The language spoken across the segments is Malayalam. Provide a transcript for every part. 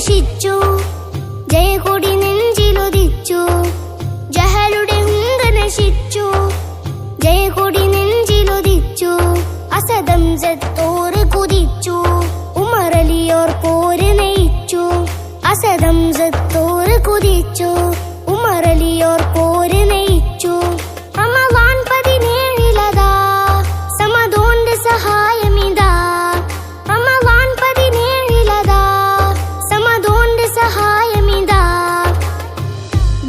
നശിച്ചു, ജയകൊടി നെഞ്ചിലുദിച്ചു. ജഹലുടെ ഹുങ്ക നശിച്ചു, ജയകൊടി നെഞ്ചിലുദിച്ചു. അസദംസത്തോറ് കുതിച്ചു, ഉമറലിയോർ പോര് നയിച്ചു. അസദംസത്തോറ് കുതിച്ചു, ഉമറലിയോർ പോര് നയിച്ചു. റമളാൻ 17 സമദോന്റെ സഹായമിതാ. റമളാൻ 17 സമദോന്റെ സഹായമിതാ.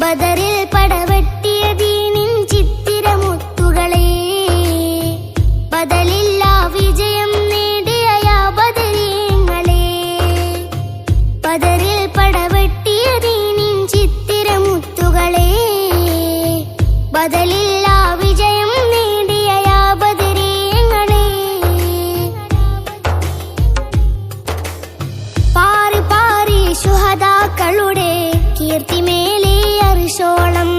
ബദറിൽ പടവെട്ടിയ ദീനിൻ ചിത്തിരമുത്തുകളെ, ബദലില്ല വിജയം നേടിയ യാ ബദരീങ്ങളെ. ബദറിൽ പടവെട്ടിയ ദീനിൻ ചിത്തിരമുത്തുകളെ, ബദലില്ല വിജയം നേടിയ യാ ബദരീങ്ങളെ. പാറി പാറി ശുഹദാക്കളുടെ കീർത്തിമേലെ അർശോളം,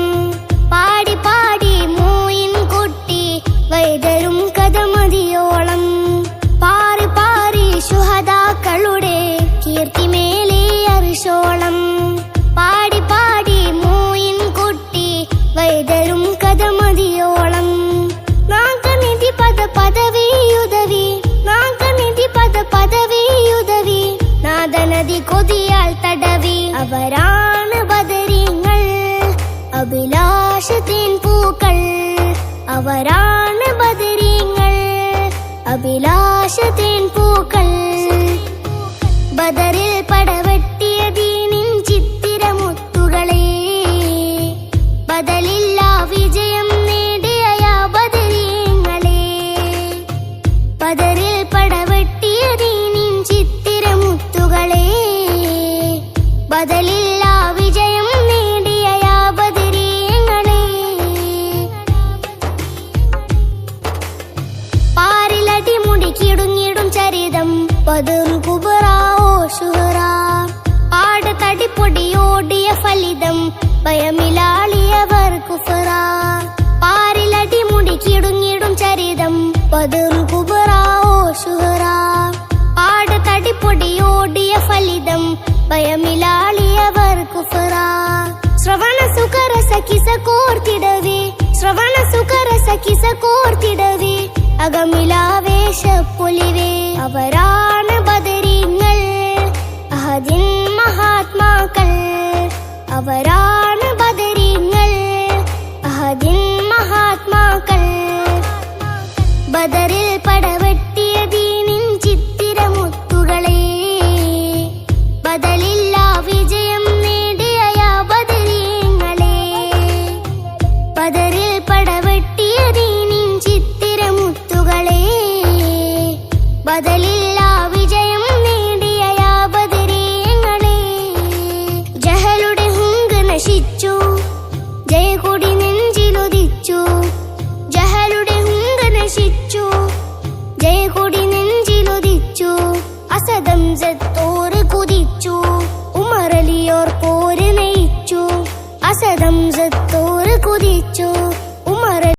പാടി പാടി മൂയിൻ കുട്ടി വൈതരും കഥമതിയോളം. പാറി പാറി ശുഹദാക്കളുടെ കീർത്തിമേലെ അർശോളം, പാടി പാടി മൂയിൻ കുട്ടി വൈതരും കഥമതിയോളം. നാഗനിധി പദവിയുദവി, നാഗനിധി പദവിയുദവി. നാദനദി കൊതിയാൽ തടവി. അവരാണ് ബദരീങ്ങൾ, അഭിലാഷത്തിൻ പൂക്കൾ. അവരാണ് ബദരീങ്ങൾ, അഭിലാഷത്തിൻ പൂക്കൾ. ബദറിൽ പടവെട്ടിയ ദീനിൻ ചിത്തിരമുത്തുകളെ, ബദലില്ല വിജയം നേടിയ യാ ബദരീങ്ങളെ. ബദറിൽ പടവെട്ടിയ ദീനിൻ ചിത്തിരമുത്തുകളെ, ബദലില്ല വിജയം നേടിയ യാ ബദരീങ്ങളെ. പാരിലടി മുടിക്കിടുങ്ങിടും ചരിതം ബദറുൽ കുബ്ര ഓ ശുഹറ. പാട് തടിപ്പൊടിയോടിയ ഫലിതം ഭയമിലാളിയവർ കുഫറ. പാരിലടി മുടിക്കിടുങ്ങിടും ചരിതം ബദറുൽ കുബ്ര ഓ ശുഹറ. പാട് തടിപ്പൊടിയോടിയ ഫലിതം ഭയമിലാളിയവർ കുഫറ. ശ്രവണ സുഖര സഖിസ കോർത്തിടവേ, ശ്രവണ സുഖര സഖിസ കോർത്തിടവേ. അകമിലാവേശ പൊലിവേ. അവരാണ് ബദരീങ്ങൾ, അഹദിൻ മഹാത്മാക്കൾ. അവരാണ് ബദരീങ്ങൾ, അഹദിൻ മഹാത്മാക്കൾ. ബദറിൽ പടവെട്ടിയ ദീനിൻ ചിത്തിരമുത്തുകളെ, ബദലില്ല വിജയം നേടിയ യാ ബദരീങ്ങളെ. ബദറിൽ പടവെട്ടിയ ദീനിൻ ചിത്തിരമുത്തുകളെ, ബദലില്ല വിജയം നേടിയ യാ ബദരീങ്ങളെ. ജഹലുടെ ഹുങ്ക് നശിച്ചു, ജയകൊടി നെഞ്ചിലുദിച്ചു. ജഹലുടെ ഹുങ്ക് നശിച്ചു, ജയകൊടി നെഞ്ചിലുദിച്ചു. അസദംസത്തോറ്